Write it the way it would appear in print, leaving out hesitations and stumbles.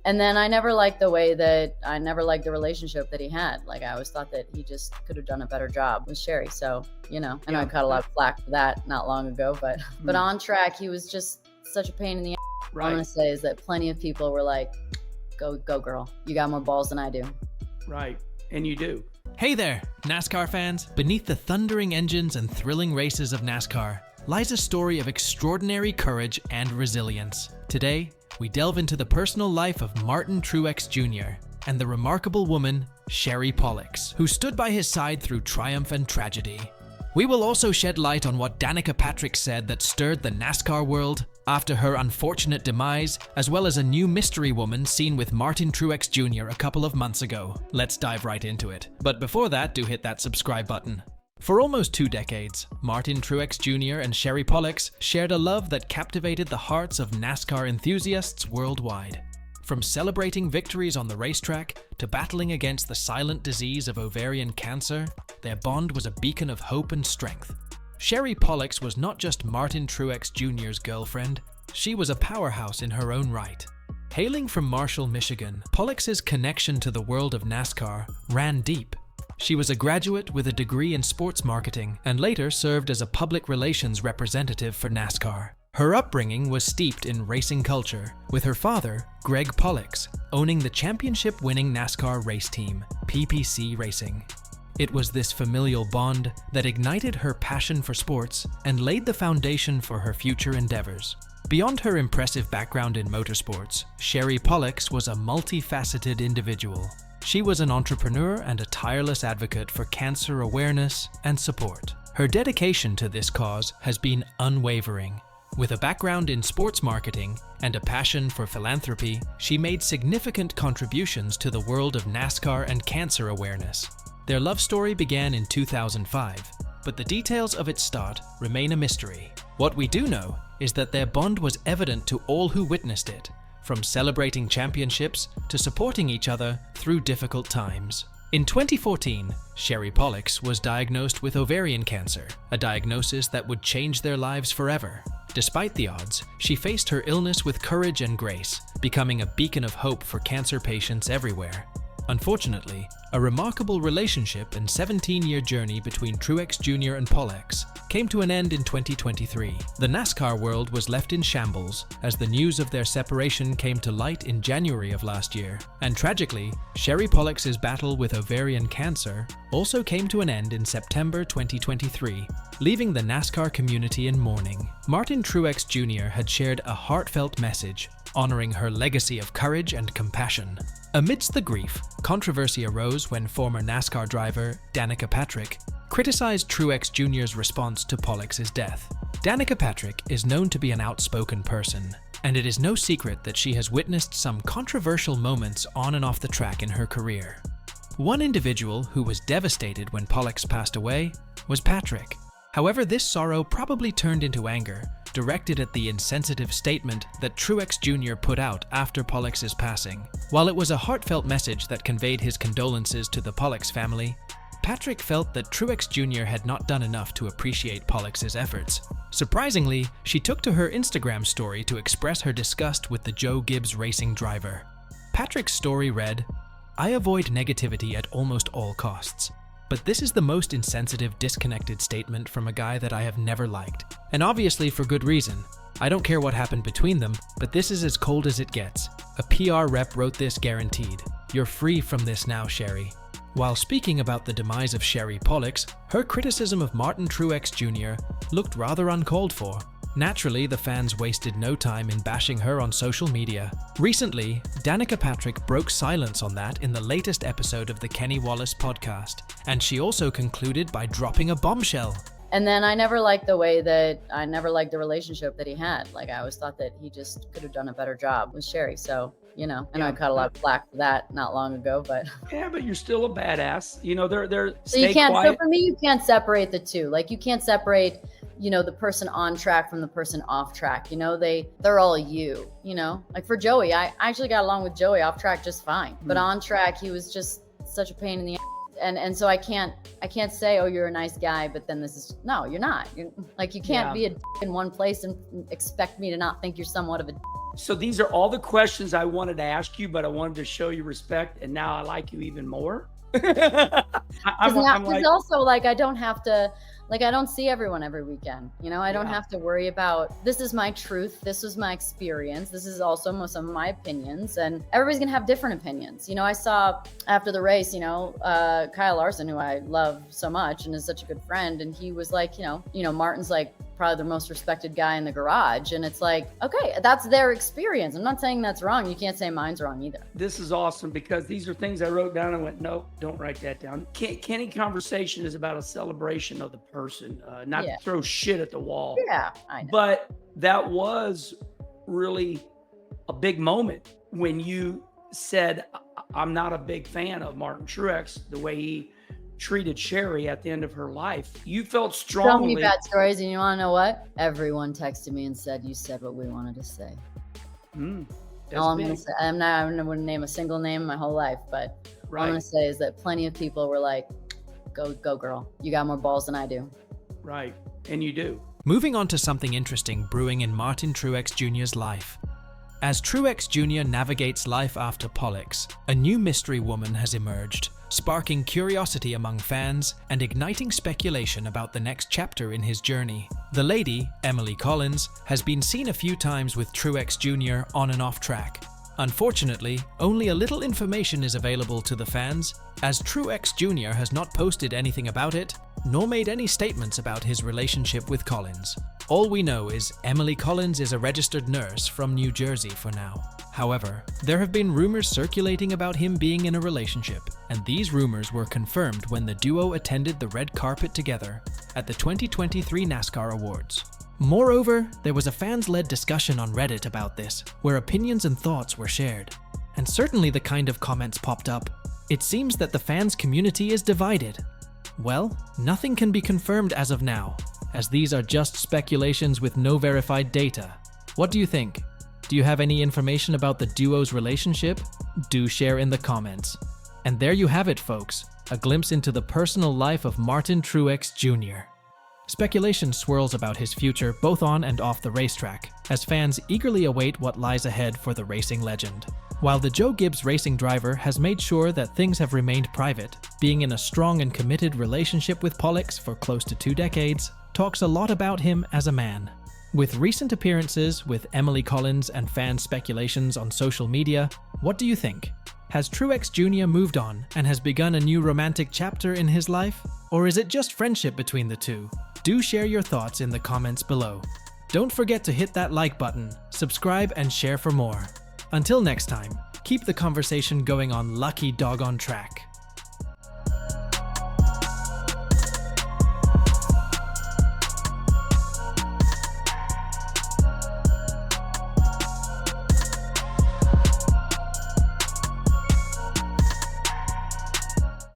And then I never liked the relationship that he had. Like, I always thought that he just could have done a better job with Sherry. So, I know I caught a lot of flack for that not long ago, but on track, he was just such a pain in the ass. Right. All I'm gonna say is that plenty of people were like, go girl, you got more balls than I do. Right, and you do. Hey there, NASCAR fans. Beneath the thundering engines and thrilling races of NASCAR lies a story of extraordinary courage and resilience. Today, we delve into the personal life of Martin Truex Jr. and the remarkable woman, Sherry Pollex, who stood by his side through triumph and tragedy. We will also shed light on what Danica Patrick said that stirred the NASCAR world after her unfortunate demise, as well as a new mystery woman seen with Martin Truex Jr. a couple of months ago. Let's dive right into it. But before that, do hit that subscribe button. For almost 2 decades, Martin Truex Jr. and Sherry Pollex shared a love that captivated the hearts of NASCAR enthusiasts worldwide. From celebrating victories on the racetrack to battling against the silent disease of ovarian cancer, their bond was a beacon of hope and strength. Sherry Pollex was not just Martin Truex Jr.'s girlfriend, she was a powerhouse in her own right. Hailing from Marshall, Michigan, Pollex's connection to the world of NASCAR ran deep. She was a graduate with a degree in sports marketing and later served as a public relations representative for NASCAR. Her upbringing was steeped in racing culture, with her father, Greg Pollex, owning the championship-winning NASCAR race team, PPC Racing. It was this familial bond that ignited her passion for sports and laid the foundation for her future endeavors. Beyond her impressive background in motorsports, Sherry Pollex was a multifaceted individual. She was an entrepreneur and a tireless advocate for cancer awareness and support. Her dedication to this cause has been unwavering. With a background in sports marketing and a passion for philanthropy, she made significant contributions to the world of NASCAR and cancer awareness. Their love story began in 2005, but the details of its start remain a mystery. What we do know is that their bond was evident to all who witnessed it, from celebrating championships to supporting each other through difficult times. In 2014, Sherry Pollex was diagnosed with ovarian cancer, a diagnosis that would change their lives forever. Despite the odds, she faced her illness with courage and grace, becoming a beacon of hope for cancer patients everywhere. Unfortunately, a remarkable relationship and 17-year journey between Truex Jr. and Pollex came to an end in 2023. The NASCAR world was left in shambles as the news of their separation came to light in January of last year. And tragically, Sherry Pollex's battle with ovarian cancer also came to an end in September 2023, leaving the NASCAR community in mourning. Martin Truex Jr. had shared a heartfelt message honoring her legacy of courage and compassion. Amidst the grief, controversy arose when former NASCAR driver Danica Patrick criticized Truex Jr.'s response to Pollex's death. Danica Patrick is known to be an outspoken person, and it is no secret that she has witnessed some controversial moments on and off the track in her career. One individual who was devastated when Pollex passed away was Patrick. However, this sorrow probably turned into anger, directed at the insensitive statement that Truex Jr. put out after Pollex's passing. While it was a heartfelt message that conveyed his condolences to the Pollex family, Patrick felt that Truex Jr. had not done enough to appreciate Pollex's efforts. Surprisingly, she took to her Instagram story to express her disgust with the Joe Gibbs racing driver. Patrick's story read, "I avoid negativity at almost all costs. But this is the most insensitive, disconnected statement from a guy that I have never liked. And obviously for good reason. I don't care what happened between them, but this is as cold as it gets. A PR rep wrote this guaranteed. You're free from this now, Sherry." While speaking about the demise of Sherry Pollex, her criticism of Martin Truex Jr. looked rather uncalled for. Naturally, the fans wasted no time in bashing her on social media. Recently, Danica Patrick broke silence on that in the latest episode of the Kenny Wallace podcast, and she also concluded by dropping a bombshell. And then I never liked the relationship that he had. Like, I always thought that he just could have done a better job with Sherry. So, I know I caught a lot of flack for that not long ago, but yeah, but you're still a badass. They're so you can't. Quiet. So for me, you can't separate the two. Like, you can't separate the person on track from the person off track. They're all you. Like for Joey, I actually got along with Joey off track just fine, but on track he was just such a pain in the ass. And so I can't say, oh, you're a nice guy, but then no, you're not. You can't be a d- in one place and expect me to not think you're somewhat of a d- So these are all the questions I wanted to ask you, but I wanted to show you respect, and now I like you even more. Because also, like, I don't have to, like, I don't see everyone every weekend. You know, I don't have to worry about, this is my truth. This was my experience. This is also most of my opinions, and everybody's going to have different opinions. You know, I saw after the race, you know, Kyle Larson, who I love so much and is such a good friend. And he was like, you know, Martin's like probably the most respected guy in the garage. And it's like, okay, that's their experience. I'm not saying that's wrong. You can't say mine's wrong either. This is awesome, because these are things I wrote down and went, no, don't write that down. Kenny Conversation is about a celebration of the person, not to throw shit at the wall. Yeah, I know. But that was really a big moment when you said, I'm not a big fan of Martin Truex, the way he treated Sherry at the end of her life. You felt strongly. So many bad stories, and you want to know what? Everyone texted me and said, you said what we wanted to say. All I'm going to say, I'm not going to name a single name my whole life, but all I'm going to say is that plenty of people were like, go girl. You got more balls than I do. Right. And you do. Moving on to something interesting brewing in Martin Truex Jr.'s life. As Truex Jr. navigates life after Pollex, a new mystery woman has emerged, sparking curiosity among fans and igniting speculation about the next chapter in his journey. The lady, Emily Collins, has been seen a few times with Truex Jr. on and off track. Unfortunately, only a little information is available to the fans, as Truex Jr. has not posted anything about it, nor made any statements about his relationship with Collins. All we know is Emily Collins is a registered nurse from New Jersey for now. However, there have been rumors circulating about him being in a relationship, and these rumors were confirmed when the duo attended the red carpet together at the 2023 NASCAR Awards. Moreover, there was a fans-led discussion on Reddit about this, where opinions and thoughts were shared. And certainly the kind of comments popped up. It seems that the fans community is divided. Well, nothing can be confirmed as of now, as these are just speculations with no verified data. What do you think? Do you have any information about the duo's relationship? Do share in the comments. And there you have it, folks, a glimpse into the personal life of Martin Truex Jr. Speculation swirls about his future both on and off the racetrack, as fans eagerly await what lies ahead for the racing legend. While the Joe Gibbs racing driver has made sure that things have remained private, being in a strong and committed relationship with Pollex for close to 2 decades talks a lot about him as a man. With recent appearances with Emily Collins and fan speculations on social media, what do you think? Has Truex Jr. moved on and has begun a new romantic chapter in his life? Or is it just friendship between the two? Do share your thoughts in the comments below. Don't forget to hit that like button, subscribe, and share for more. Until next time, keep the conversation going on Lucky Dog on Track.